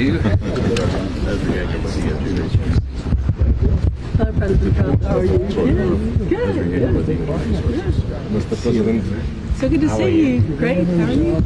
you. Hello, President Trump. How are you? Good. Mr. President, So good to see you. Great. How are you?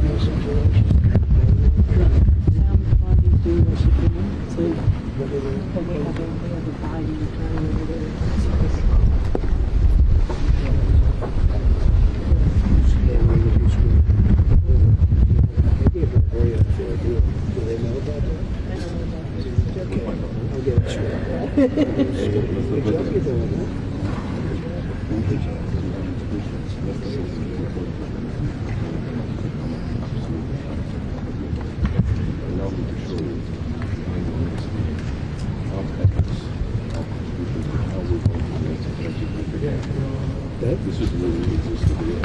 this is where we exist today.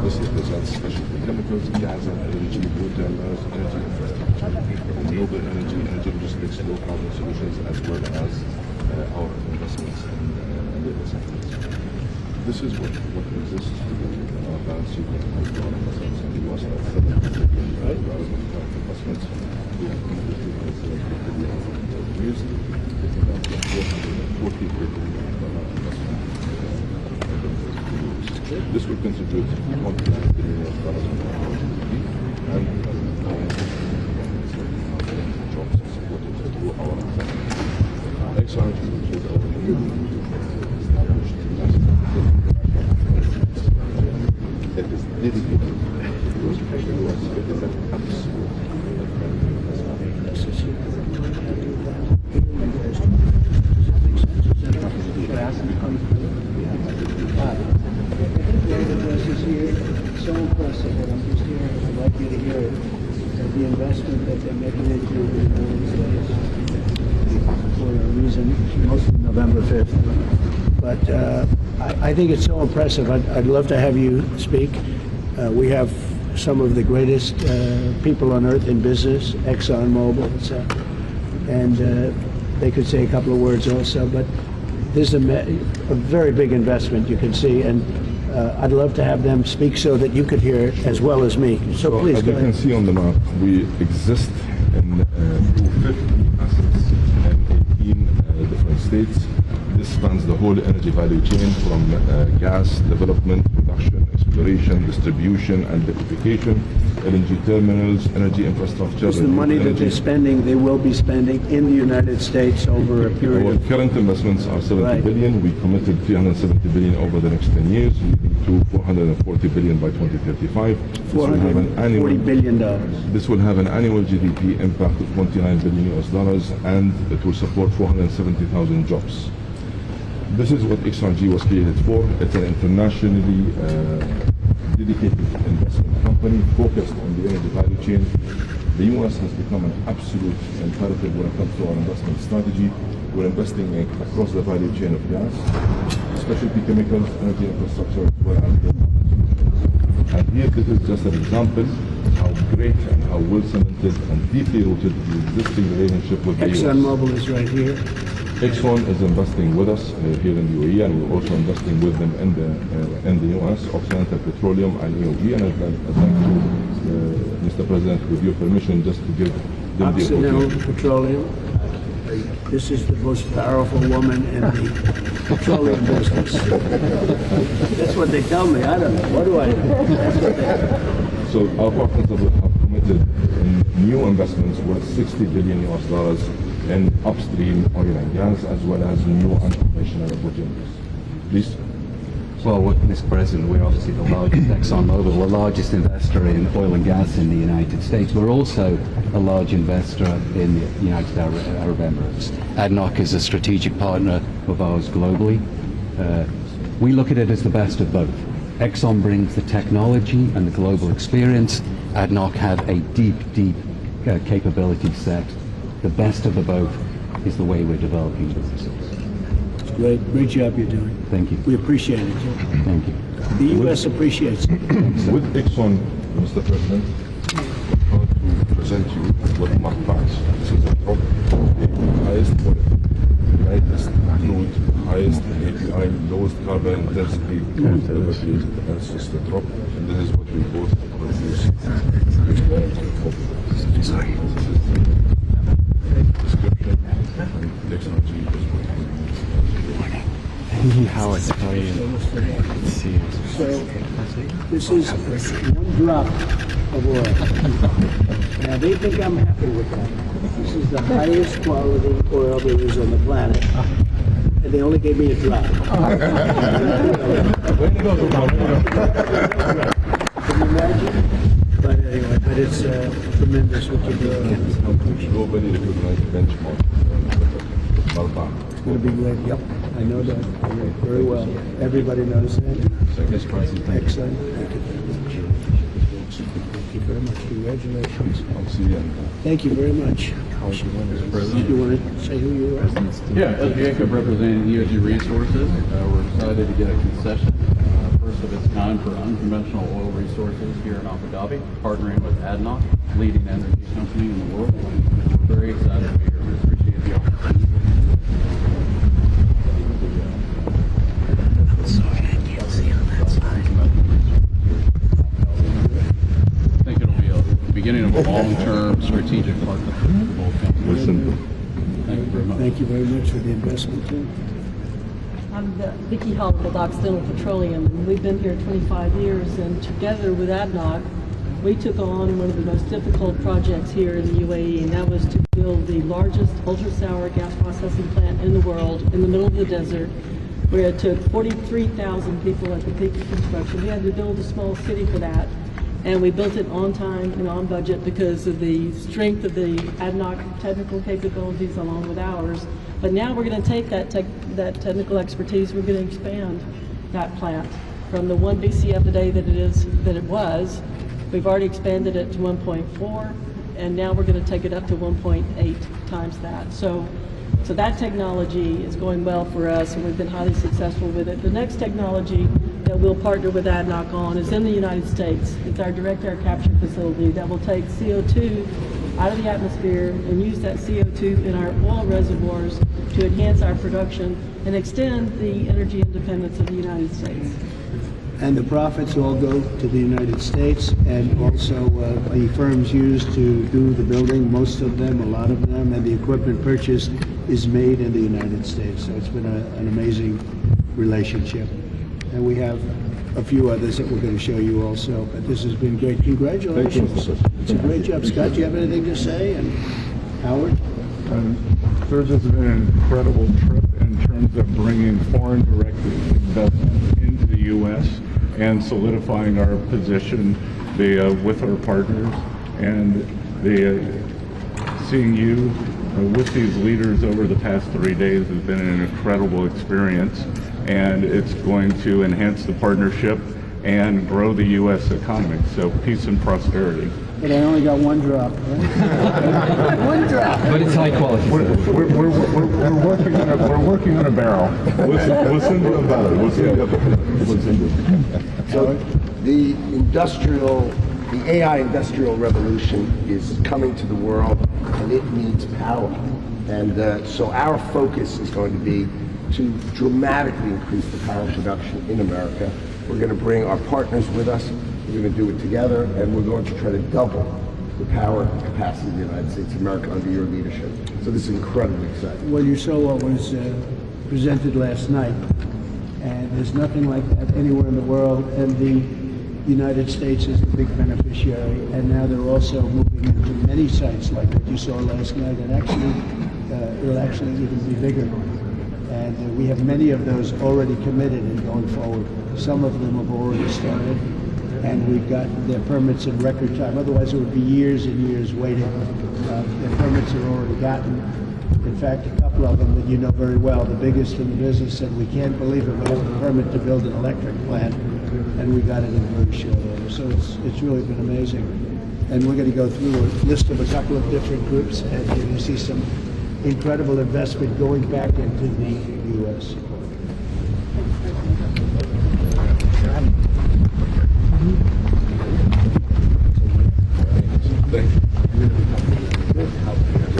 This represents specialty chemicals, gas and energy, water, energy infrastructure, renewable energy, energy logistics, low carbon solutions, as well as our investments in data centers. This is what exists today in our balance sheet when it comes to our investments in the U.S. Investments. We have committed to $170 billion over 10 years, taking up to $440 billion investment. This will contribute $1.9 billion in GDP and jobs supported through our investments. XRG, which is our established that is dedicated to those people. It is an absolute so impressive that I'm just here. I'd like you to hear it. The investment that they're making into the United States for a reason, mostly November 5th. But I think it's so impressive. I'd love to have you speak. We have some of the greatest people on earth in business, ExxonMobil, and they could say a couple of words also. But this is a very big investment, you can see, and I'd love to have them speak so that you could hear it as well as me. So please as go you ahead. can see on the map, we exist in 50 assets in 18 different states. This spans the whole energy value chain from gas development, production, exploration, distribution, and liquefaction, LNG terminals, energy infrastructure. The money that they're spending, they will be spending in the United States over a period Our of... current investments are $70 billion. We committed $370 billion over the next 10 years, leading to $440 billion by 2035. $440 billion. This will have an annual GDP impact of $29 billion, and it will support 470,000 jobs. This is what XRG was created for. It's an internationally dedicated investment company focused on the energy value chain. The U.S. has become an absolute imperative when it comes to our investment strategy. We're investing across the value chain of gas, specialty chemicals, energy infrastructure, as well as data solutions. And here, this is just an example of how great and how well cemented and deeply rooted the existing relationship with the U.S. ExxonMobil is right here. Exxon is investing with us here in the UAE, and we're also investing with them in the US, Occidental Petroleum and EOG. And I'd like to, Mr. President, with your permission, just to give them the Occidental opportunity. Petroleum. This is the most powerful woman in the petroleum business. That's what they tell me. I don't know. What do I know? So our partners have committed in new investments worth $60 billion in upstream oil and gas, as well as new unconventional opportunities. Please. Well, Mr. President, we're obviously the largest, ExxonMobil, the largest investor in oil and gas in the United States. We're also a large investor in the United Arab Emirates. ADNOC is a strategic partner of ours globally. We look at it as the best of both. Exxon brings the technology and the global experience. ADNOC have a deep capability set. The best of the both is the way we're developing businesses. Great job you're doing. Thank you. We appreciate it. Thank you. The U.S. appreciates it. With Exxon, Mr. President, we're proud to present you with Mark Facts. This is a top, the highest quality, the lightest crude, highest API behind lowest carbon intensity ever used. That's just the top. And this is what we both produce. Sorry. Description and technology. Howard, how are you? Let's see. So this is one drop of oil. Now they think I'm happy with that. This is the highest quality oil there is on the planet. And they only gave me a drop. Can you imagine? But anyway, but it's tremendous what you do. Globally recognized benchmark. It's going to be great. Yep, I know that very well. Everybody knows that. Mr. President, thank you. Excellent. Thank you very much. Congratulations. I'll see you. Thank you very much. Mr. President. You want to say who you are? Yeah, Ed Jacob representing EOG Resources. We're excited to get a concession, first of its kind for unconventional oil resources here in Abu Dhabi, partnering with ADNOC, leading energy company in the world. We're very excited to be here. We appreciate the opportunity. Sorry, I can't see on that side. I think it'll be a beginning of a long-term strategic partnership for both companies. Listen. Thank you very much. Thank you very much for the investment too. I'm Vicki Hall with Occidental Petroleum, and we've been here 25 years, and together with ADNOC, we took on one of the most difficult projects here in the UAE, and that was to build the largest ultra-sour gas processing plant in the world in the middle of the desert, where it took 43,000 people at the peak of construction. We had to build a small city for that, and we built it on time and on budget because of the strength of the ADNOC technical capabilities along with ours. But now we're going to take that technical expertise, we're going to expand that plant from the 1 BCF a day that it was. We've already expanded it to 1.4, and now we're going to take it up to 1.8 times that. So that technology is going well for us, and we've been highly successful with it. The next technology that we'll partner with ADNOC on is in the United States. It's our direct air capture facility that will take CO2 out of the atmosphere and use that CO2 in our oil reservoirs to enhance our production and extend the energy independence of the United States. And the profits all go to the United States, and also the firms used to do the building, most of them, a lot of them, and the equipment purchased is made in the United States. So it's been an amazing relationship. And we have a few others that we're going to show you also, but this has been great. Congratulations. It's a great job. Scott, do you have anything to say? And Howard? This has been an incredible trip in terms of bringing foreign direct investment into the U.S. and solidifying our position with our partners, and seeing you with these leaders over the past 3 days has been an incredible experience, and it's going to enhance the partnership and grow the U.S. economy. So peace and prosperity. But I only got one drop, right? One drop. But it's high quality. We're working on a barrel. We'll send you a ballot. We'll send you a ballot. We'll send you. So the AI industrial revolution is coming to the world, and it needs power. And so our focus is going to be to dramatically increase the power production in America. We're going to bring our partners with us. We're going to do it together, and we're going to try to double the power capacity of the United States of America under your leadership. So this is incredibly exciting. Well, your solo was presented last night, and there's nothing like that anywhere in the world, and the United States is the big beneficiary, and now they're also moving into many sites like what you saw last night, and actually, it'll actually even be bigger. And we have many of those already committed and going forward. Some of them have already started, and we've gotten their permits in record time. Otherwise, it would be years and years waiting. Their permits are already gotten. In fact, a couple of them that you know very well, the biggest in the business, said, we can't believe it. We have a permit to build an electric plant, and we got it in very short order. So it's really been amazing. And we're going to go through a list of a couple of different groups, and you're going to see some incredible investment going back into the U.S.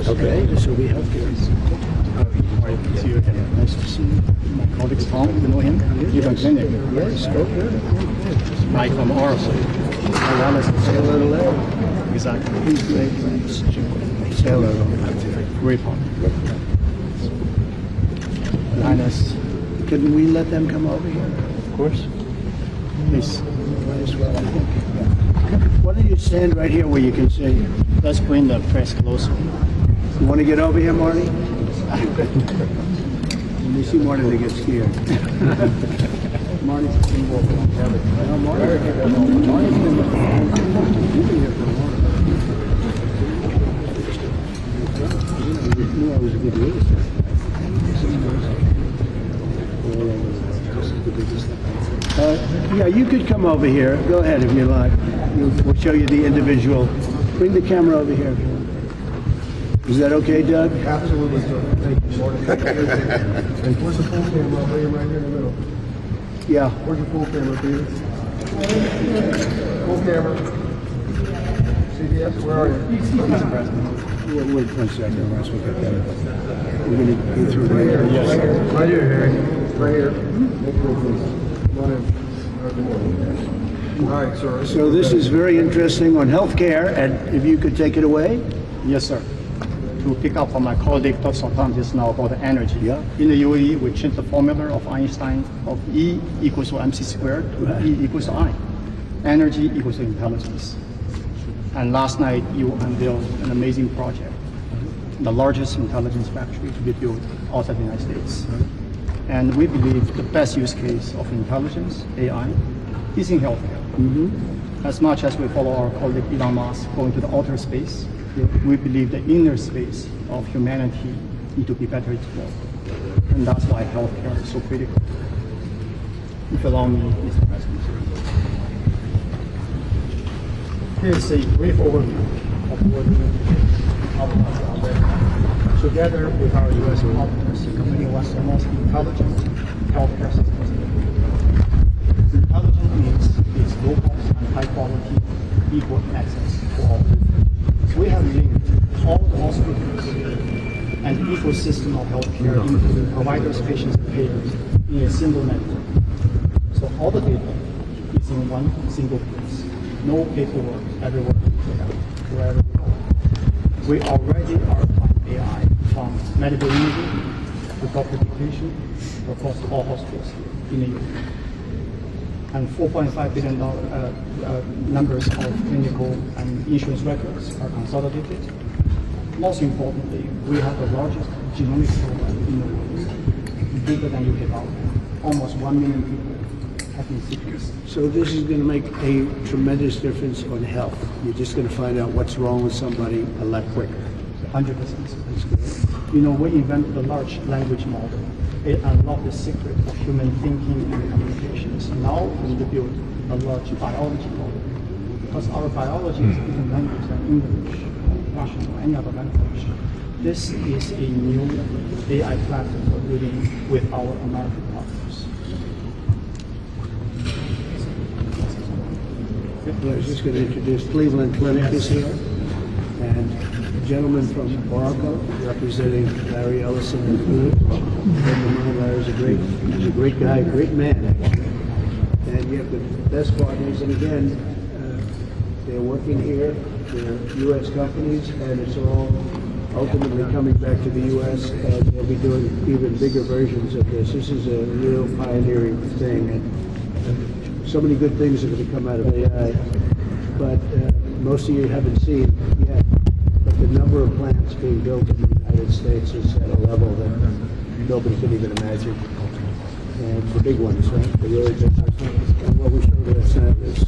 Okay, this will be healthcare. Nice to see you. My colleagues Tom, you know him? Even clinic. Yes, okay. Mike from Orso. Say hello to Larry. Exactly. He's great friends. Say hello to him. Great one. Linus, Couldn't we let them come over here? of course. Please. Might as well, I think. Why don't you stand right here where you can see? Let's bring the press closer. You want to get over here, Marty? When you see Marty, they get scared. Marty's been working on everything. Marty's been here for a while. You knew I was a good real estate. Yeah, you could come over here. Go ahead if you like. We'll show you the individual. Bring the camera over here. Is that okay, Doug? Absolutely, sir. Thank you, Marty. Where's the full camera? I'll bring him right here in the middle. Yeah. Where's your full camera, Peter? Full camera. CBS, where are you? Wait 1 second, Russ. We'll get that. We're going to go through right here. Yes, sir. Right here, Harry. Right here. Come on in. All right, sir. So this is very interesting on healthcare, and if you could take it away. Yes, sir. To pick up from my colleague Dr. Sultan just now about the energy. Yeah. In the UAE, we changed the formula of Einstein of E equals to mc squared to E equals to I. Energy equals to intelligence. And last night, you unveiled an amazing project, the largest intelligence factory to be built outside the United States. And we believe the best use case of intelligence, AI, is in healthcare. As much as we follow our colleague Elon Musk going to the outer space, we believe the inner space of humanity need to be better explored. And that's why healthcare is so critical. If you allow me, Mr. President. Here's a brief overview of what Omnicom already. Together with our U.S. partners, the company was the most intelligent healthcare systems in the world. Intelligent means it's low cost and high quality, equal access for all. So we have linked all the hospitals and the ecosystem of healthcare, including providers, patients, and payers, in a single network. So all the data is in one single place. No paperwork everywhere, wherever we go. We already are applying AI from medical imaging to doctor dictation across all hospitals in the UK. And $4.5 billion numbers of clinical and insurance records are consolidated. Most importantly, we have the largest genomic program in the world, bigger than UK government. Almost 1 million people have been sequenced. So this is going to make a tremendous difference on health. You're just going to find out what's wrong with somebody a lot quicker. 100%. That's good. You know, we invented a large language model. It unlocked the secret of human thinking and communications. Now we need to build a large biology model, because our biology is a different language than English, Russian, or any other language. This is a new AI platform we're building with our American partners. I was just going to introduce Cleveland Clinic is here, and a gentleman from Morocco representing Larry Ellison and Food. Larry's he's a great guy, great man actually. And you have the best partners, and again, they're working here, they're U.S. companies, and it's all ultimately coming back to the U.S., and they'll be doing even bigger versions of this. This is a real pioneering thing, and so many good things are going to come out of AI, but most of you haven't seen yet. But the number of plants being built in the United States is at a level that nobody could even imagine. And the big ones, right? The really big ones. And what we showed last night was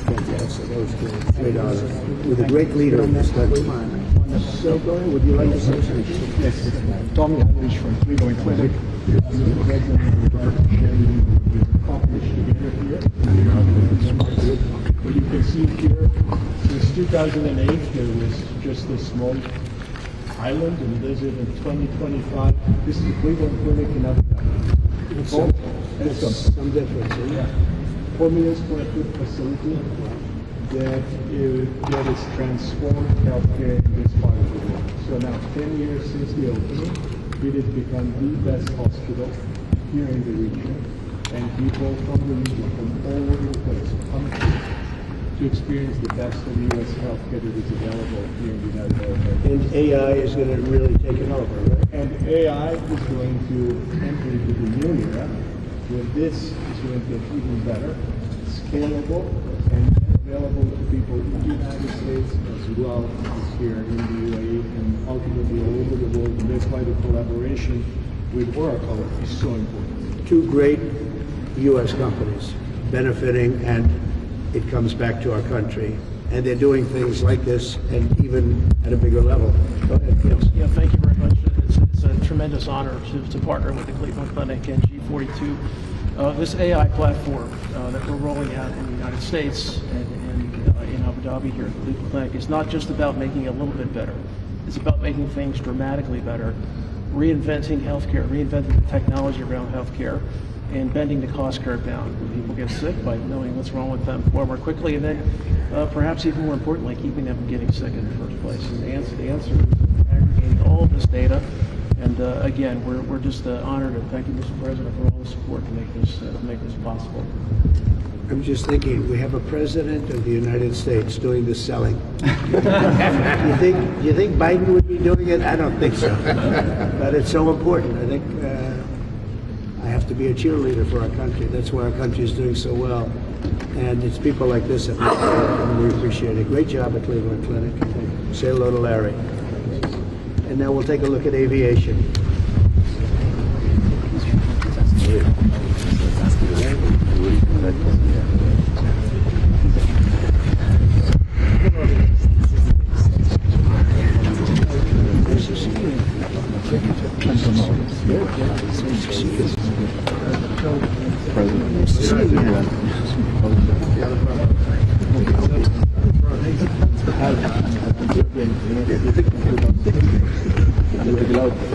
fantastic. That was great honor. With a great leader in this country. So, go ahead. Would you like to say something? Yes. Tommy Heinrich from Cleveland Clinic. What you can see here, since 2008, there was just a small island, and this is in 2025. This is the Cleveland Clinic in Abu Dhabi. That's some difference, Yeah. 4 million square foot facility that is transformed healthcare in this part of the world. So now 10 years since the opening, It has become the best hospital here in the region, and people from the region, from all over the place, come to experience the best of U.S. healthcare that is available here in the United States. And AI is going to really take it over, right? And AI is going to enter into the new era, where this is going to get even better, scalable, and available to people in the United States as well as here in the UAE and ultimately all over the world. And that's why the collaboration with Oracle is so important. Two great U.S. companies benefiting, and it comes back to our country. And they're doing things like this, and even at a bigger level. Go ahead, yes. Yeah, thank you very much. It's a tremendous honor to partner with the Cleveland Clinic and G42. This AI platform that we're rolling out in the United States and in Abu Dhabi here at the Cleveland Clinic is not just about making it a little bit better. It's about making things dramatically better, reinventing healthcare, reinventing the technology around healthcare, and bending the cost curve down when people get sick by knowing what's wrong with them far more quickly, and then perhaps even more importantly, keeping them from getting sick in the first place. And the answer is aggregating all of this data. And again, we're just honored, and thank you, Mr. President, for all the support to make this possible. I'm just thinking, we have a president of the United States doing this selling. You think Biden would be doing it? I don't think so. But it's so important. I think I have to be a cheerleader for our country. That's why our country is doing so well. And it's people like this that we appreciate it. Great job at Cleveland Clinic. Say hello to Larry. And now we'll take a look at aviation.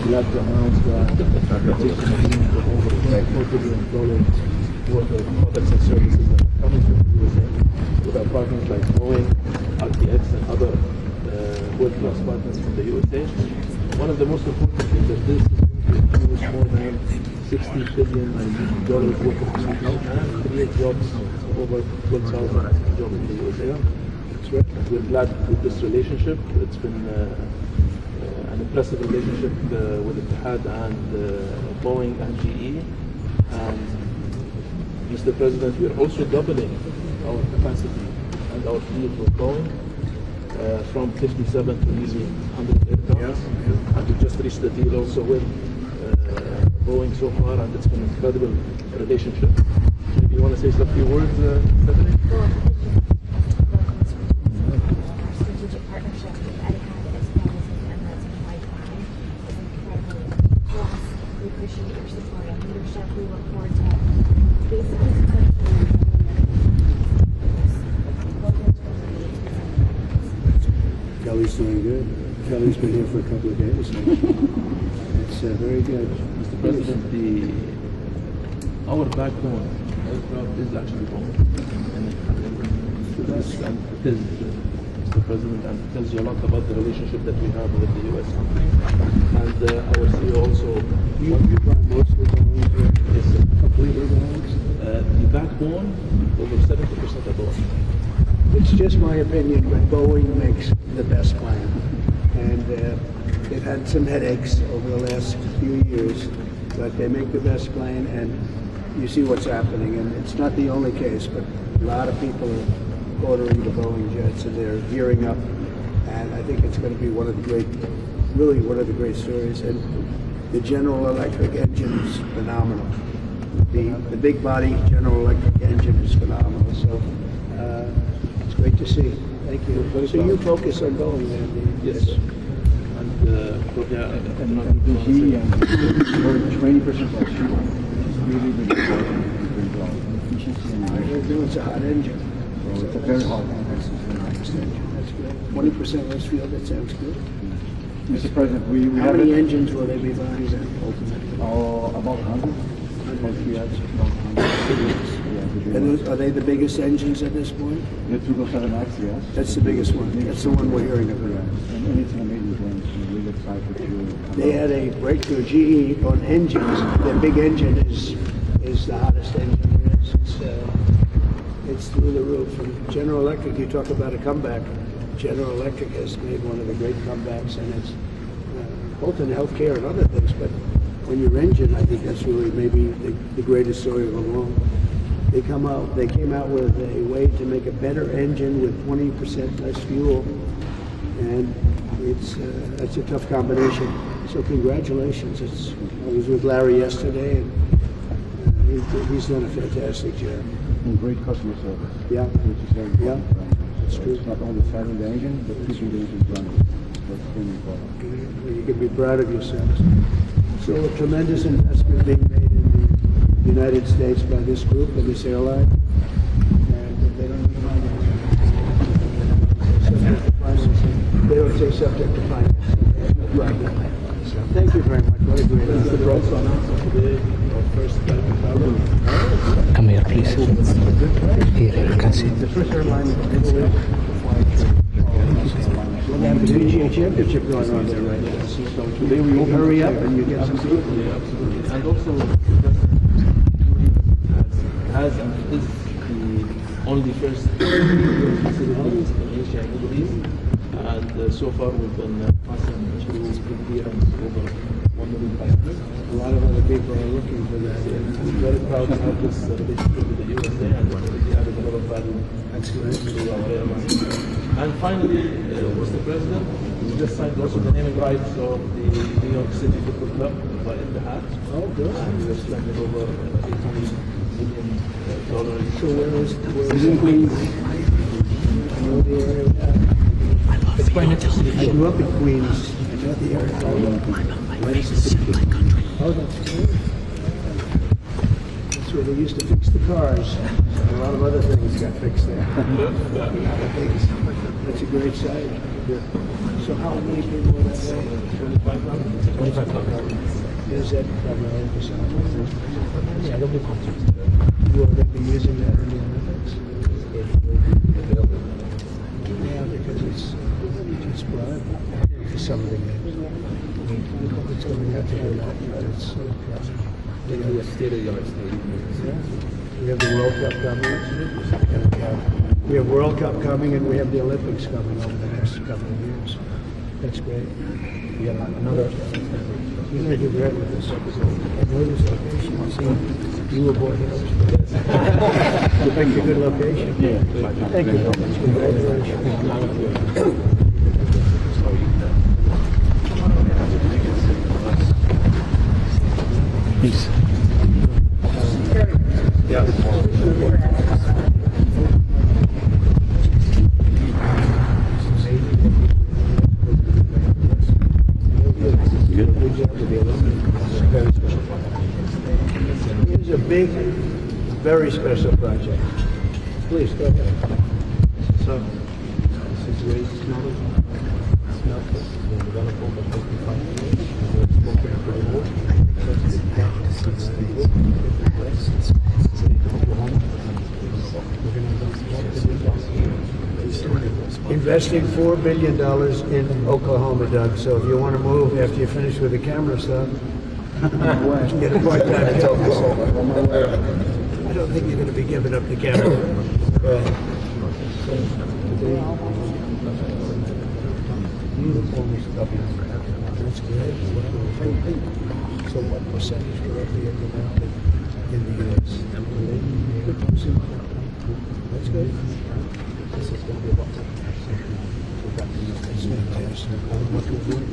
Glad to announce that $4 billion worth of products and services that are coming from the USA with our partners like Boeing, RTX, and other world-class partners from the USA. One of the most important things that this is going to produce more than $60 billion worth of jobs and create jobs, over 12,000 jobs in the USA. We're glad with this relationship. It's been an impressive relationship with Etihad and Boeing and GE. And Mr. President, we are also doubling our capacity and our fleet with Boeing from 57 to nearly 100 aircraft. And we just reached the deal also with Boeing so far, and it's been an incredible relationship. Maybe you want to say some few words, Stephanie? Strategic partnership with Etihad as well as with Emirates and Wi-Fi is incredibly important to us. We appreciate your support and leadership. We look forward to basically successfully Kelly's doing good. Kelly's been here for a couple of days. It's very good. Mr. President, our backbone aircraft is actually Boeing. And it is, Mr. President, and it tells you a lot about the relationship that we have with the U.S. company. And our CEO also. You buy mostly Boeing? Yes, sir. Completely Boeing? The backbone, over 70% of Boeing. It's just my opinion, but Boeing makes the best plan. And they've had some headaches over the last few years, but they make the best plan, and you see what's happening. And it's not the only case, but a lot of people are ordering the Boeing jets, and they're gearing up. And I think it's going to be one of the great stories. And the General Electric engine is phenomenal. The big body General Electric engine is phenomenal. So it's great to see. Thank you. So you focus on Boeing, then? Yes. And the G and 20% less fuel. Really good. It's a hot engine. So it's a very hot engine. That's good. 20% less fuel. That sounds good. Mr. President, we How have many engines will they be buying then, ultimately? about 100. And are they the biggest engines at this point? The 777X, yes. That's the biggest one. That's the one we're hearing about. And it's an amazing plane. decided to... They had a breakthrough GE on engines. Their big engine is the hottest engine there is. It's through the roof. And General Electric, you talk about a comeback. General Electric has made one of the great comebacks, and it's both in healthcare and other things. But on your engine, I think that's really maybe the greatest story of them all. They came out with a way to make a better engine with 20% less fuel, and that's a tough combination. So congratulations. I was with Larry yesterday, and he's done a fantastic job. And great customer service. Yeah. Which is very important. Yeah. That's true. It's not only selling the engine, but keeping the engine running. That's extremely important. You can be proud of yourselves. So a tremendous investment being made in the United States by this group and this airline. And they don't even mind subject to financing. They don't say subject to financing. Right. So thank you very much. What a great This is the also announcement today, our first travel. Come here, please. Here, you can see. The first airline in Italy. Well, they have the PGA Championship going on there right now. So today we will hurry up and you get some people. Yeah, absolutely. And also, has and is the only first facility in Asia and Middle East. And so far we've been passing through good clearance over 1 million passengers. A lot of other people are looking for that. I'm very proud to have this relationship with the USA, and they added a lot of value to our airline. And finally, Mr. President, we just signed also the naming rights of the New York City Football Club by Etihad. Oh, good. And we have spent over $800 million. So where is in Queens? I know the area. I grew up in Queens. I know the area. Oh, that's great. That's where they used to fix the cars. A lot of other things got fixed there. That's a great site. So how many people are there? 25,000. 25,000. Is that primarily for summer? Yeah, they'll be Will they be using that in the Olympics? Yeah, because it's broad for some of the games. It's going to have to do that, but it's we have the World Cup coming, and we have World Cup coming, and we have the Olympics coming over the next couple of years. That's great. We have another. You're going to do great with this. I know this location. See, you were born here. You picked a good location. Yeah. Thank you very much. Congratulations. Please. Here's a big, very special project. Please, go ahead. So, this is waste technology. Investing $4 billion in Oklahoma, Doug. So if you want to move after you finish with the camera stuff, get a part-time in Oklahoma. I don't think you're going to be giving up the camera. That's good. So what percentage will be in the U.S.? That's good. This is going to be a lot. That's fantastic. What we're doing.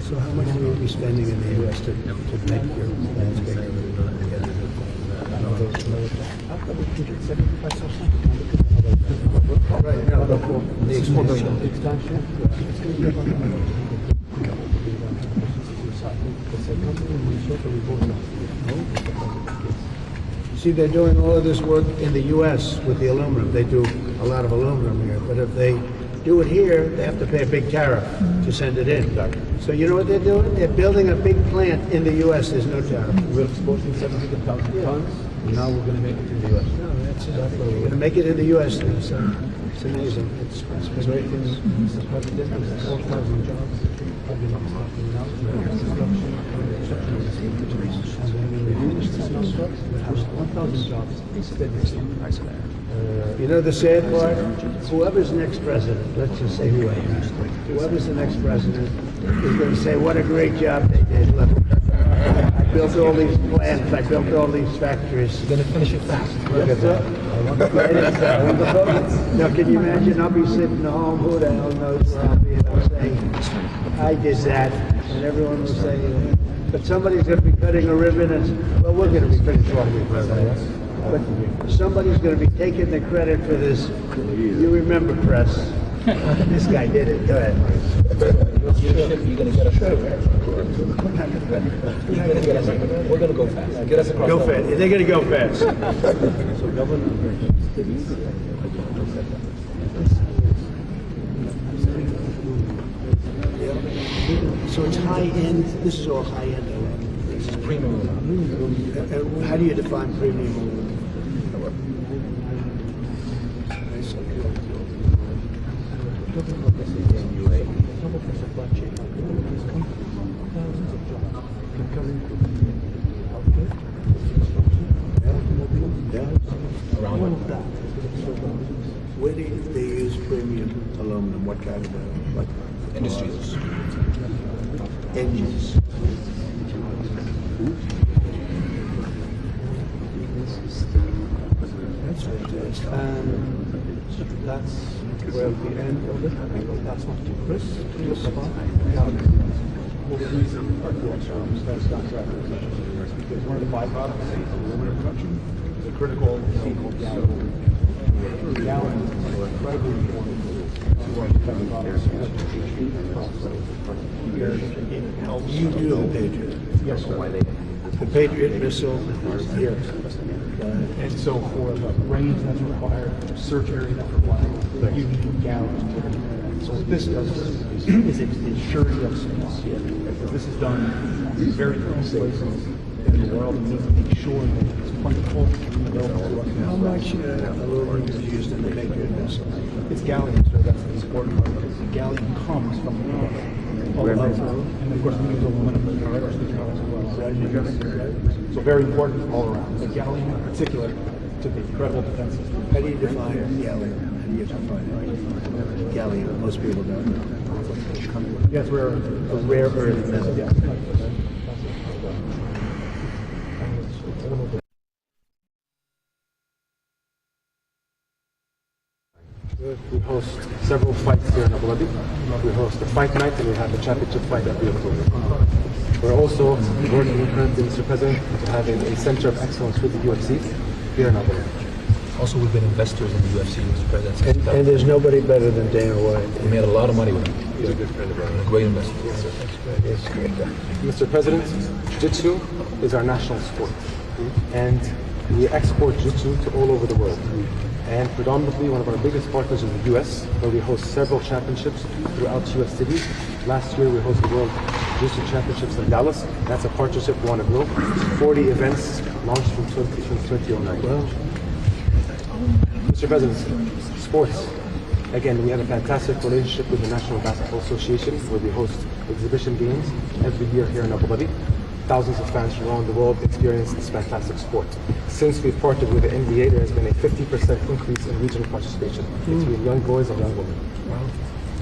So how much will you be spending in the U.S. to make your plans bigger? Right, now the expansion. See, they're doing all of this work in the U.S. with the aluminum. They do a lot of aluminum here, but if they do it here, they have to pay a big tariff to send it in. So you know what they're doing? They're building a big plant in the U.S. There's no tariff. We're exporting 700,000 tons. Now we're going to make it in the U.S. No, that's it. We're going to make it in the U.S. then, so it's amazing. It's great. 4,000 jobs have been lost now. We have 1,000 jobs. You know the sad part? Whoever's next president, let's just say whoever's the next president is going to say, what a great job they did. Look, I built all these plants, I built all these factories. You're going to finish it fast. Look at that. Now, can you imagine? I'll be sitting home, who the hell knows where I'll be, and I'll say, I did that, and everyone will say, but somebody's going to be cutting a ribbon, and, well, we're going to be finished off with that. But somebody's going to be taking the credit for this. You remember, press. This guy did it. Go ahead. You're going to get us there. We're going to go fast. Get us across. Go fast. They're going to go fast. So governor. So it's high end. This is all high end. This is premium. How do you define premium? Where do they use premium aluminum? What kind of Industries. engines? That's fantastic. That's where the end of it. That's not too Chris. Because one of the byproducts of aluminum production is a critical thing called gallon. Gallons are incredibly important to our products. You do the Patriot. Yes, sir. The Patriot missile here. And so for the range that's required, search area that's required, you need gallons. So what this does is it ensures that supply. This is done in very few places in the world, and we need to make sure that it's plentiful and available to us. How much aluminum is used in the Patriot missile? It's gallium, so that's the important part, because the gallium comes from the and of course we use aluminum in our aerospace products as well. So very important all around. The gallium in particular to the incredible defense system. How do you define gallium? How do you define it? Gallium, most people don't know. Yes, we're a rare earth metal. Yeah. We host several fights here in Abu Dhabi. We host a fight night and we have a championship fight every October. We're also working currently, Mr. President, to having a center of excellence with the UFC here in Abu Dhabi. Also, we've been investors in the UFC, Mr. President. And there's nobody better than Dana White. We made a lot of money with him. He's a good friend of ours. A great investor. Mr. President, Jiu-Jitsu is our national sport. And we export Jiu-Jitsu to all over the world. And predominantly one of our biggest partners is the US, where we host several championships throughout US cities. Last year we hosted the World Jiu-Jitsu Championships in Dallas. That's a partnership we want to grow. 40 events launched from 2009. Well, Mr. President, sports. Again, we have a fantastic relationship with the National Basketball Association, where we host exhibition games every year here in Abu Dhabi. Thousands of fans from around the world experience this fantastic sport. Since we've partnered with the NBA, there has been a 50% increase in regional participation between young boys and young women.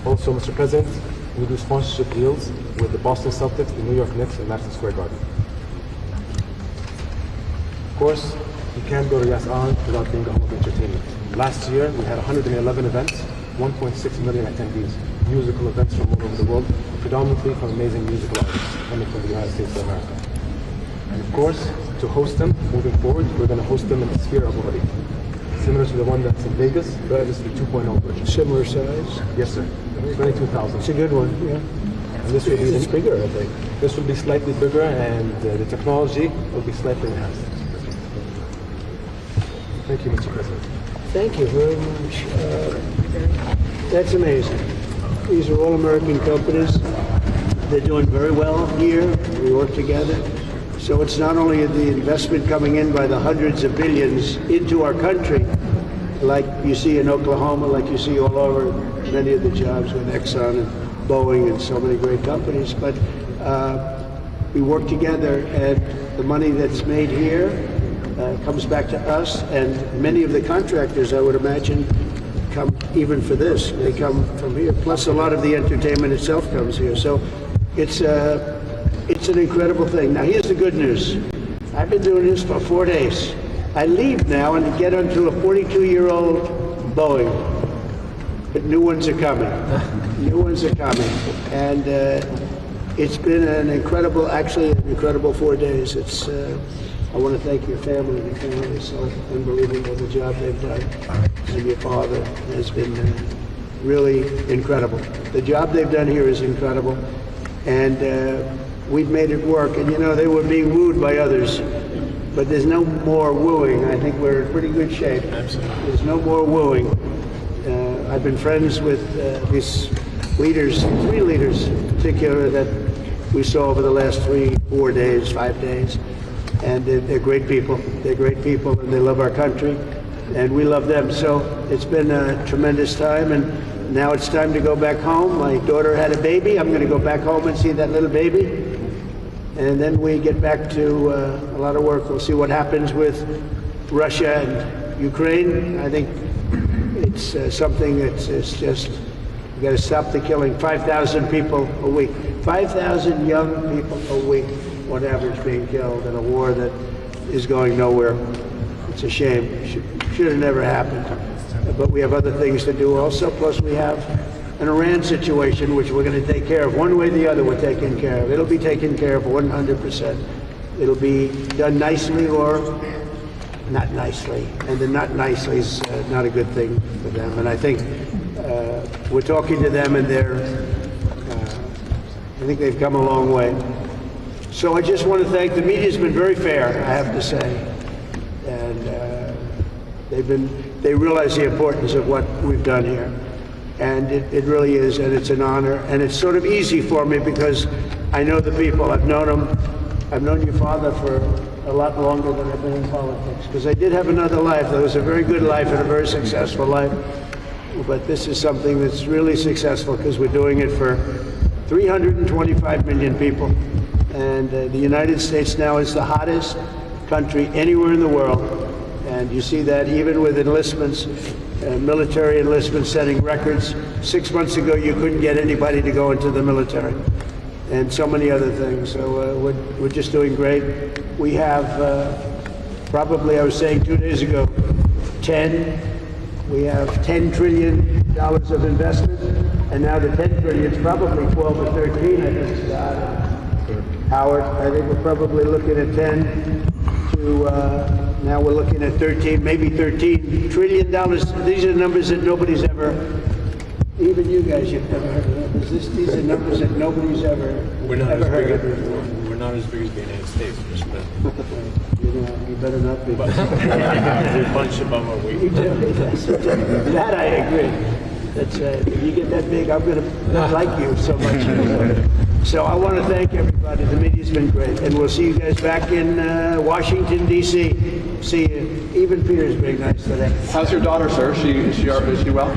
Also, Mr. President, we do sponsorship deals with the Boston Celtics, the New York Knicks, and Madison Square Garden. Of course, you can't go to Yas An without being a home of entertainment. Last year, we had 111 events, 1.6 million attendees, musical events from all over the world, predominantly from amazing musical artists coming from the United States of America. And of course, to host them, moving forward, we're going to host them in the Sphere of Abu Dhabi. Similar to the one that's in Vegas, but this is the 2.0 version. Similar size? Yes, sir. 22,000. It's a good one, yeah. And this will be It's bigger, I think. This will be slightly bigger, and the technology will be slightly enhanced. Thank you, Mr. President. Thank you very much. That's amazing. These are all American companies. They're doing very well here. We work together. So it's not only the investment coming in by the hundreds of billions into our country, like you see in Oklahoma, like you see all over many of the jobs with Exxon and Boeing and so many great companies, but we work together, and the money that's made here comes back to us, and many of the contractors, I would imagine, come even for this. They come from here. Plus, a lot of the entertainment itself comes here. So it's an incredible thing. Now, here's the good news. I've been doing this for 4 days. I leave now and get onto a 42-year-old Boeing. But new ones are coming. New ones are coming. And it's been an incredible 4 days. I want to thank your family. Your family is so unbelievable, the job they've done. And your father has been really incredible. The job they've done here is incredible. And we've made it work. And they were being wooed by others. But there's no more wooing. I think we're in pretty good shape. Absolutely. There's no more wooing. I've been friends with these leaders, 3 leaders in particular, that we saw over the last 3, 4 days, 5 days. And they're great people. They're great people, and they love our country, and we love them. So it's been a tremendous time, and now it's time to go back home. My daughter had a baby. I'm going to go back home and see that little baby. And then we get back to a lot of work. We'll see what happens with Russia and Ukraine. I think it's something that's just, we got to stop the killing. 5,000 people a week. 5,000 young people a week on average being killed in a war that is going nowhere. It's a shame. Should have never happened. But we have other things to do also. Plus we have an Iran situation, which we're going to take care of. One way or the other, we're taking care of. It'll be taken care of 100%. It'll be done nicely or not nicely. And the not nicely is not a good thing for them. And I think we're talking to them, and I think they've come a long way. So I just want to thank, the media's been very fair, I have to say. And they realize the importance of what we've done here. And it really is, and it's an honor. And it's sort of easy for me because I know the people. I've known them. I've known your father for a lot longer than I've been in politics. Because I did have another life. That was a very good life and a very successful life. But this is something that's really successful because we're doing it for 325 million people. And the United States now is the hottest country anywhere in the world. And you see that even with enlistments, military enlistments setting records. 6 months ago, you couldn't get anybody to go into the military. And so many other things. So we're just doing great. We have probably, I was saying 2 days ago, we have $10 trillion of investment. And now the 10 trillion is probably 12 or 13, I think, Howard. I think we're probably looking at 10 to, now we're looking at 13, maybe $13 trillion. These are numbers that nobody's ever, even you guys, you've never heard of numbers. These are numbers that nobody's ever heard of before. We're not as big as the United States, You better not be. We're a bunch above our weight. That I agree. That's if you get that big, I'm going to not like you so much. So I want to thank everybody. The media's been great, and we'll see you guys back in Washington D.C. See you. Even Peter's being nice today. How's your daughter, sir? Is she well?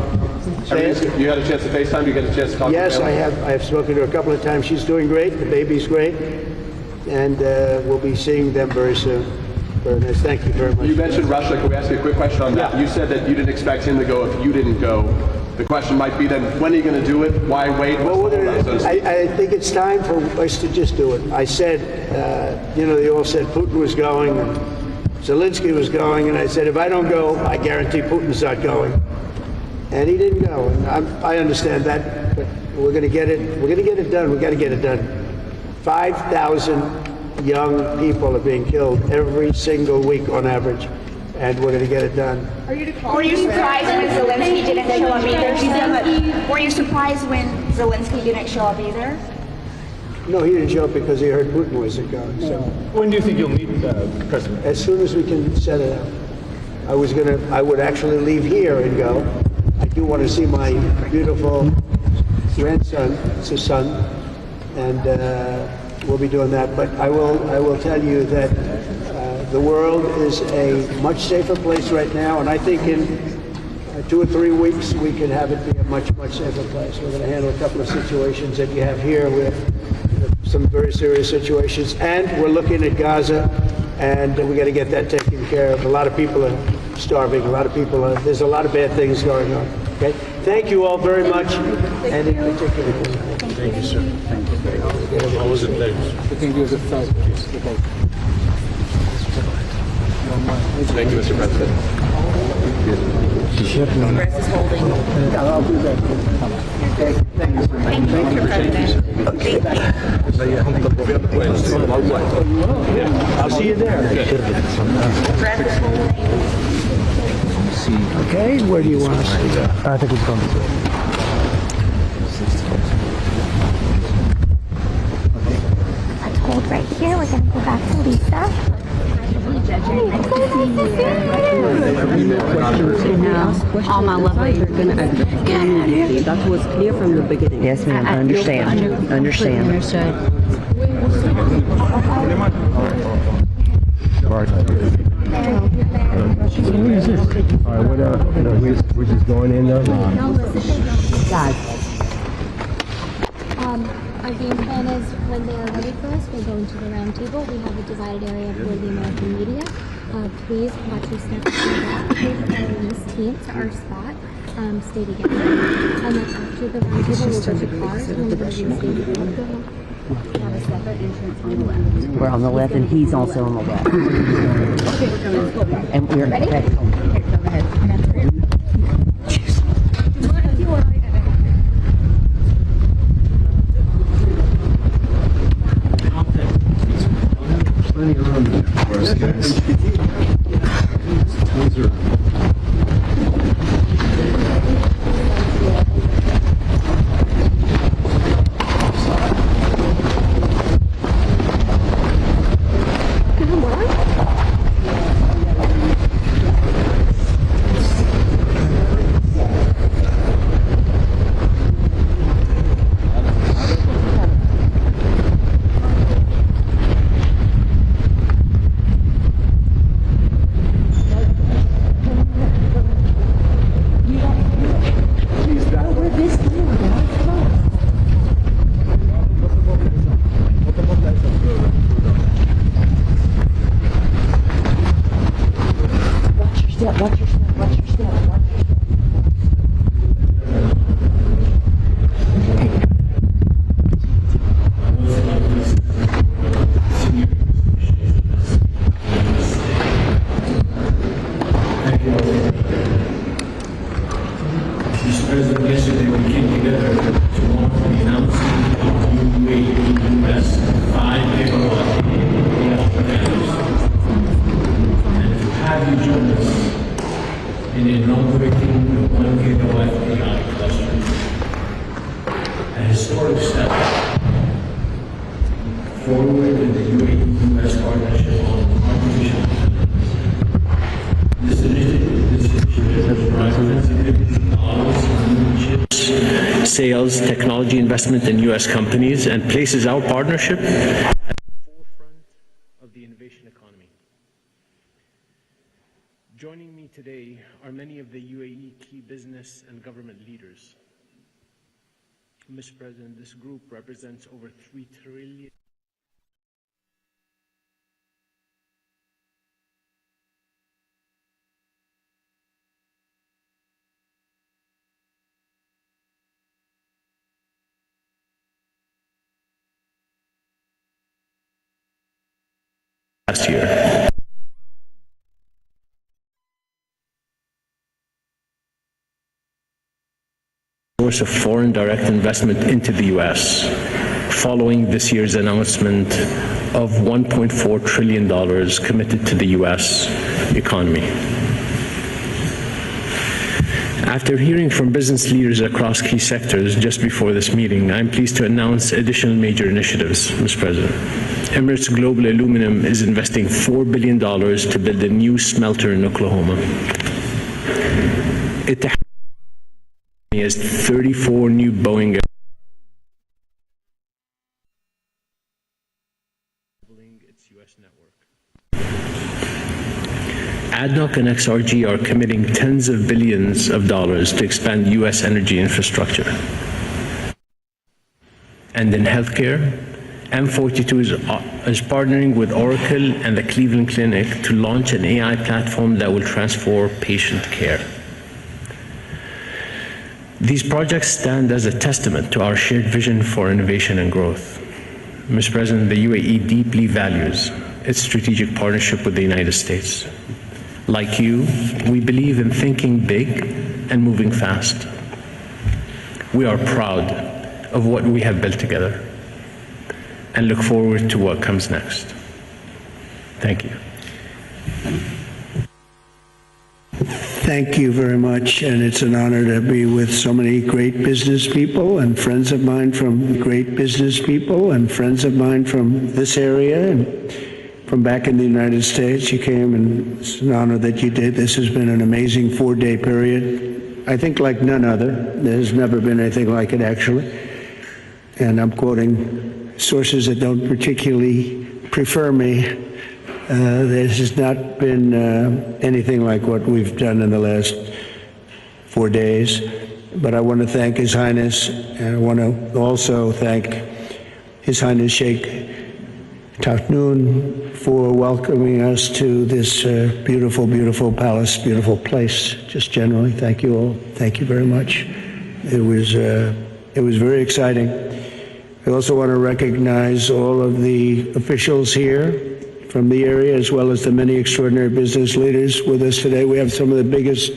You had a chance to FaceTime. You get a chance to talk. Yes, to her? I have. I have spoken to her a couple of times. She's doing great. The baby's great, and we'll be seeing them very soon. Very nice. Thank you very much. You mentioned Russia. Can we ask you a quick question on that? Yeah. You said that you didn't expect him to go if you didn't go. The question might be then, when are you going to do it? Why wait? Well, I think it's time for us to just do it. I said, they all said Putin was going, and Zelensky was going, and I said, if I don't go, I guarantee Putin's not going. And he didn't go. And I understand that, but we're going to get it. We're going to get it done. We've got to get it done. 5,000 young people are being killed every single week on average. And we're going to get it done. Were you surprised when Zelensky didn't show up either? Were you surprised when Zelensky didn't show up either? No, he didn't show up because he heard Putin wasn't going. So When do you think you'll meet the president? as soon as we can set it up. I would actually leave here and go. I do want to see my beautiful grandson, it's a son, and we'll be doing that. But I will tell you that the world is a much safer place right now, and I think in 2 or 3 weeks we can have it be a much safer place. We're going to handle a couple of situations that you have here. We have some very serious situations, and we're looking at Gaza, and we got to get that taken care of. A lot of people are starving. A lot of people are. There's a lot of bad things going on. Okay. Thank you all very much. And in particular, Thank you, sir. Thank you. Always a pleasure. Thank you, sir. Thank you, Mr. President. Press is holding. I'll do that. Okay. Thank you. Thank you, Mr. President. I'll see you there. Press is holding. Okay. Where do you want to see? I think it's going to be. Let's hold right here. We're going to go back to Lisa. All my lovers are going to agree. That was clear from the beginning. Yes, ma'am. I understand. Understand. Understood. All right. All right, we're just going in now. Our game plan is when they are ready for us, we'll go into the round table. We have a divided area for the American media. Please watch your steps to that. Please follow this team to our spot. Stay together. And then after the round table, we'll go to cars. And we'll go to the have a separate entrance on the left. We're on the left, and he's also on the left. And we're ready? Okay, go ahead. Plenty of room for us, guys. Tons of room. Sales, technology investment in U.S. companies, and places our partnership at the forefront of the innovation economy. Joining me today are many of the UAE key business and government leaders. Mr. President, this group represents over $3 trillion. Last year. Source of foreign direct investment into the U.S. following this year's announcement of $1.4 trillion committed to the U.S. economy. After hearing from business leaders across key sectors just before this meeting, I'm pleased to announce additional major initiatives, Mr. President. Emirates Global Aluminum is investing $4 billion to build a new smelter in Oklahoma. It has 34 new Boeing US network. ADNOC and XRG are committing tens of billions of dollars to expand US energy infrastructure. And in healthcare, M42 is partnering with Oracle and the Cleveland Clinic to launch an AI platform that will transform patient care. These projects stand as a testament to our shared vision for innovation and growth. Mr. President, the UAE deeply values its strategic partnership with the United States. Like you, we believe in thinking big and moving fast. We are proud of what we have built together and look forward to what comes next. Thank you. Thank you very much, and it's an honor to be with so many great business people and friends of mine from great business people and friends of mine from this area and from back in the United States. You came, and it's an honor that you did. This has been an amazing 4-day period. I think like none other. There's never been anything like it, actually. And I'm quoting sources that don't particularly prefer me. There has not been anything like what we've done in the last 4 days. But I want to thank His Highness, and I want to also thank His Highness Sheikh Tahnoon for welcoming us to this beautiful, beautiful palace, beautiful place, just generally. Thank you all. Thank you very much. It was very exciting. I also want to recognize all of the officials here from the area, as well as the many extraordinary business leaders with us today. We have some of the biggest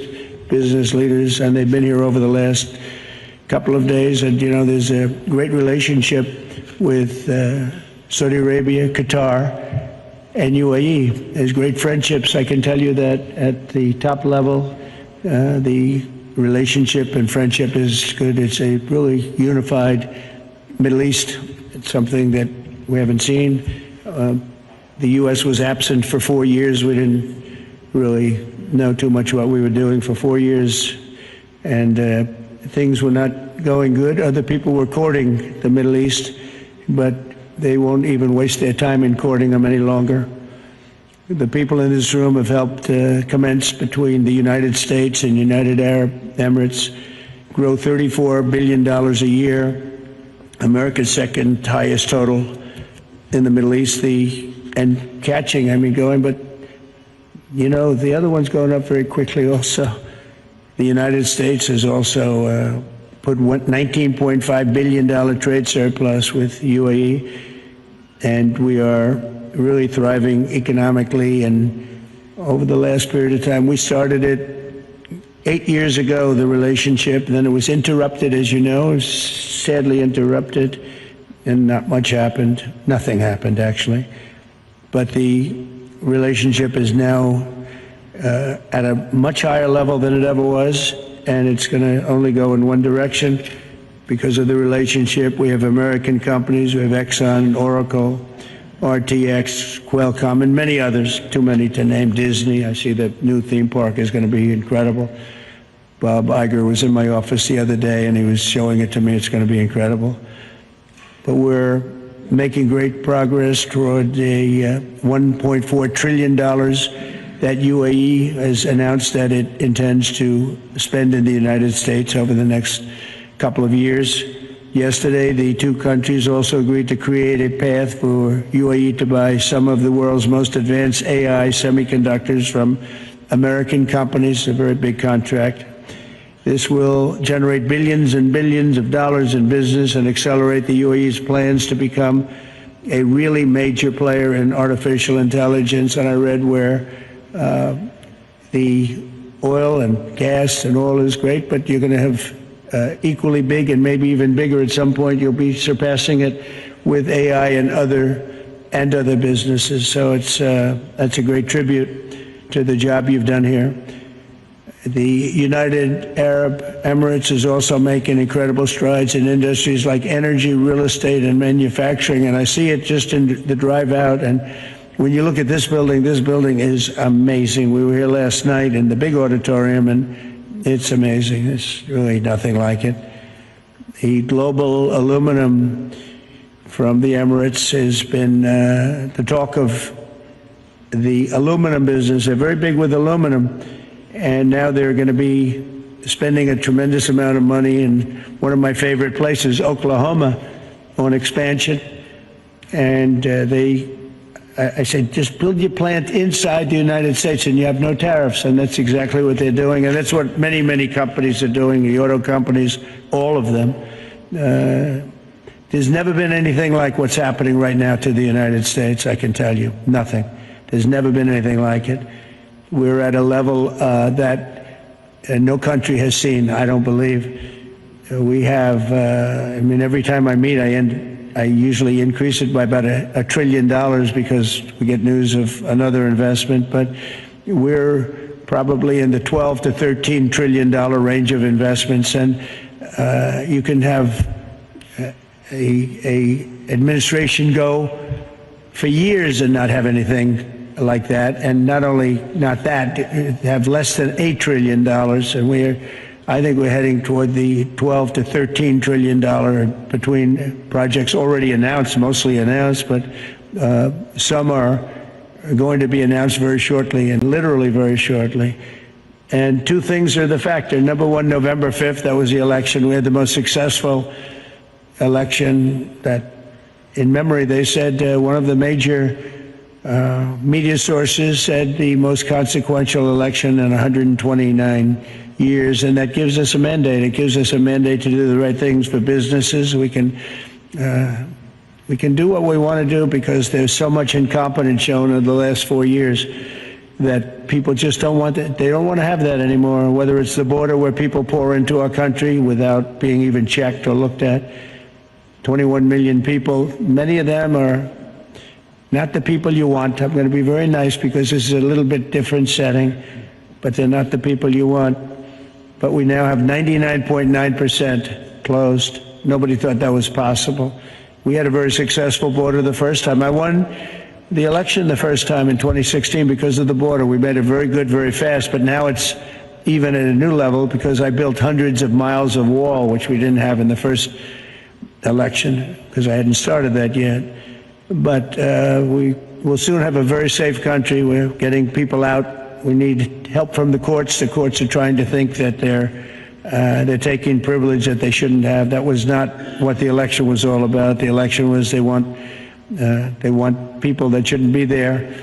business leaders, and they've been here over the last couple of days. And, you know, there's a great relationship with Saudi Arabia, Qatar, and UAE. There's great friendships. I can tell you that at the top level, the relationship and friendship is good. It's a really unified Middle East. It's something that we haven't seen. The U.S. was absent for 4 years. We didn't really know too much what we were doing for 4 years, and things were not going good. Other people were courting the Middle East, but they won't even waste their time in courting them any longer. The people in this room have helped commence between the United States and United Arab Emirates grow $34 billion a year, America's second highest total in the Middle East, and catching, I mean, going, but you know, the other one's going up very quickly also. The United States has also put $19.5 billion trade surplus with UAE, and we are really thriving economically. And over the last period of time, we started it 8 years ago, the relationship, and then it was interrupted, as you know, sadly interrupted, and not much happened. Nothing happened, actually. But the relationship is now at a much higher level than it ever was, and it's going to only go in one direction because of the relationship. We have American companies, we have Exxon, Oracle, RTX, Qualcomm, and many others, too many to name. Disney, I see the new theme park is going to be incredible. Bob Iger was in my office the other day, and he was showing it to me. It's going to be incredible. But we're making great progress toward a $1.4 trillion that UAE has announced that it intends to spend in the United States over the next couple of years. Yesterday, the two countries also agreed to create a path for UAE to buy some of the world's most advanced AI semiconductors from American companies, a very big contract. This will generate billions and billions of dollars in business and accelerate the UAE's plans to become a really major player in artificial intelligence. And I read where the oil and gas and oil is great, but you're going to have equally big and maybe even bigger at some point. You'll be surpassing it with AI and other businesses. So that's a great tribute to the job you've done here. The United Arab Emirates is also making incredible strides in industries like energy, real estate, and manufacturing. And I see it just in the drive out. And when you look at this building is amazing. We were here last night in the big auditorium, and it's amazing. It's really nothing like it. The global aluminum from the Emirates has been the talk of the aluminum business. They're very big with aluminum, and now they're going to be spending a tremendous amount of money in one of my favorite places, Oklahoma, on expansion. And I said, just build your plant inside the United States and you have no tariffs. And that's exactly what they're doing. And that's what many, many companies are doing, the auto companies, all of them. There's never been anything like what's happening right now to the United States, I can tell you. Nothing. There's never been anything like it. We're at a level that no country has seen, I don't believe. We have, I mean, every time I meet, I usually increase it by about $1 trillion because we get news of another investment, but we're probably in the 12 to $13 trillion range of investments, and you can have a administration go for years and not have anything like that, and not only not that, have less than $8 trillion, and I think we're heading toward the 12 to $13 trillion between projects already announced, mostly announced, but some are going to be announced very shortly, and literally very shortly. And two things are the factor. Number one, November 5th, that was the election. We had the most successful election that, in memory, they said one of the major media sources said the most consequential election in 129 years, and that gives us a mandate. It gives us a mandate to do the right things for businesses. We can do what we want to do because there's so much incompetence shown in the last 4 years that people just don't want it. They don't want to have that anymore, whether it's the border where people pour into our country without being even checked or looked at. 21 million people, many of them are not the people you want. I'm going to be very nice because this is a little bit different setting, but they're not the people you want. But we now have 99.9% closed. Nobody thought that was possible. We had a very successful border the first time. I won the election the first time in 2016 because of the border. We made it very good, very fast, but now it's even at a new level because I built hundreds of miles of wall, which we didn't have in the first election because I hadn't started that yet. But we will soon have a very safe country. We're getting people out. We need help from the courts. The courts are trying to think that they're taking privilege that they shouldn't have. That was not what the election was all about. The election was they want people that shouldn't be there,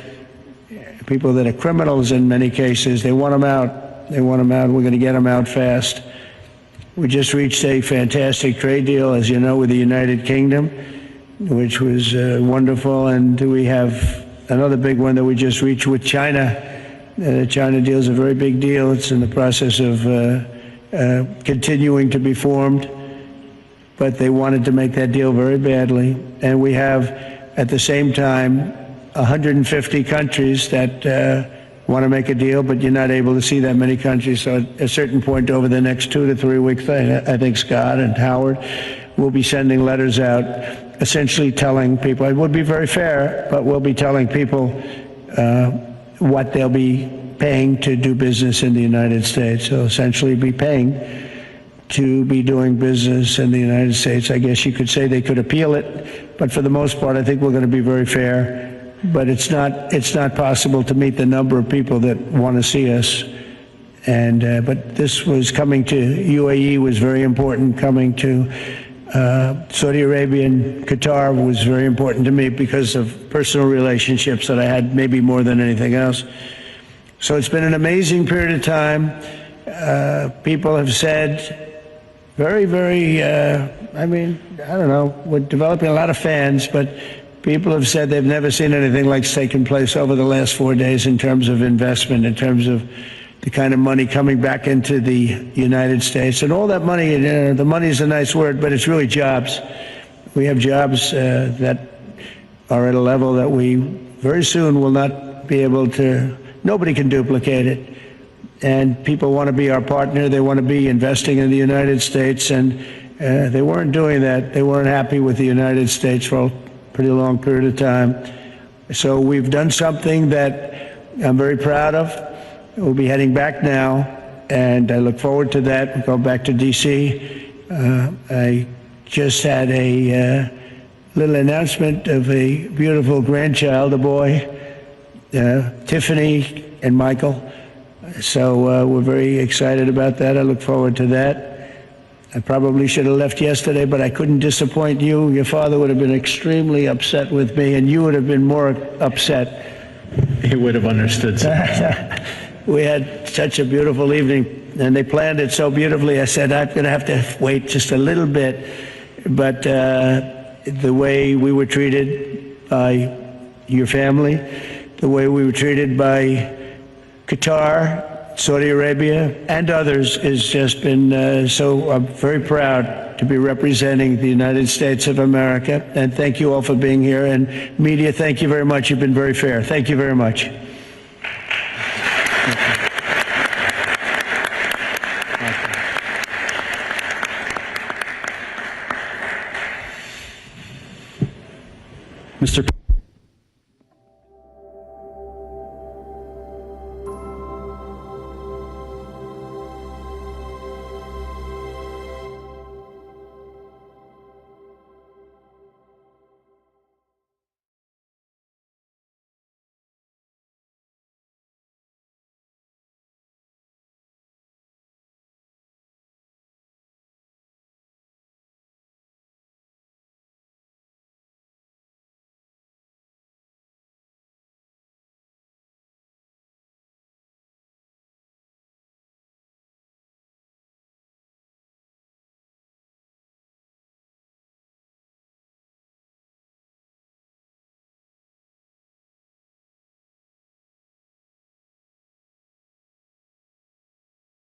people that are criminals in many cases. They want them out. They want them out. We're going to get them out fast. We just reached a fantastic trade deal, as you know, with the United Kingdom, which was wonderful. And we have another big one that we just reached with China. The China deal is a very big deal. It's in the process of continuing to be formed, but they wanted to make that deal very badly. And we have, at the same time, 150 countries that want to make a deal, but you're not able to see that many countries. So at a certain point over the next 2 to 3 weeks, I think Scott and Howard will be sending letters out essentially telling people, it would be very fair, but we'll be telling people what they'll be paying to do business in the United States. So essentially be paying to be doing business in the United States. I guess you could say they could appeal it, but for the most part, I think we're going to be very fair. But it's not possible to meet the number of people that want to see us. And but this was coming to UAE was very important. Coming to Saudi Arabia and Qatar was very important to me because of personal relationships that I had, maybe more than anything else. So it's been an amazing period of time. People have said very, very, I mean, I don't know, we're developing a lot of fans, but people have said they've never seen anything like's taken place over the last 4 days in terms of investment, in terms of the kind of money coming back into the United States. And all that money, the money is a nice word, but it's really jobs. We have jobs that are at a level that we very soon will not be able to, nobody can duplicate it. And people want to be our partner. They want to be investing in the United States. And they weren't doing that. They weren't happy with the United States for a pretty long period of time. So we've done something that I'm very proud of. We'll be heading back now, and I look forward to that. We'll go back to D.C. I just had a little announcement of a beautiful grandchild, a boy, Tiffany and Michael. So we're very excited about that. I look forward to that. I probably should have left yesterday, but I couldn't disappoint you. Your father would have been extremely upset with me, and you would have been more upset. He would have understood. We had such a beautiful evening, and they planned it so beautifully. I said, I'm going to have to wait just a little bit. But the way we were treated by your family, the way we were treated by Qatar, Saudi Arabia, and others has just been so. I'm very proud to be representing the United States of America. And thank you all for being here. And media, thank you very much. You've been very fair. Thank you very much.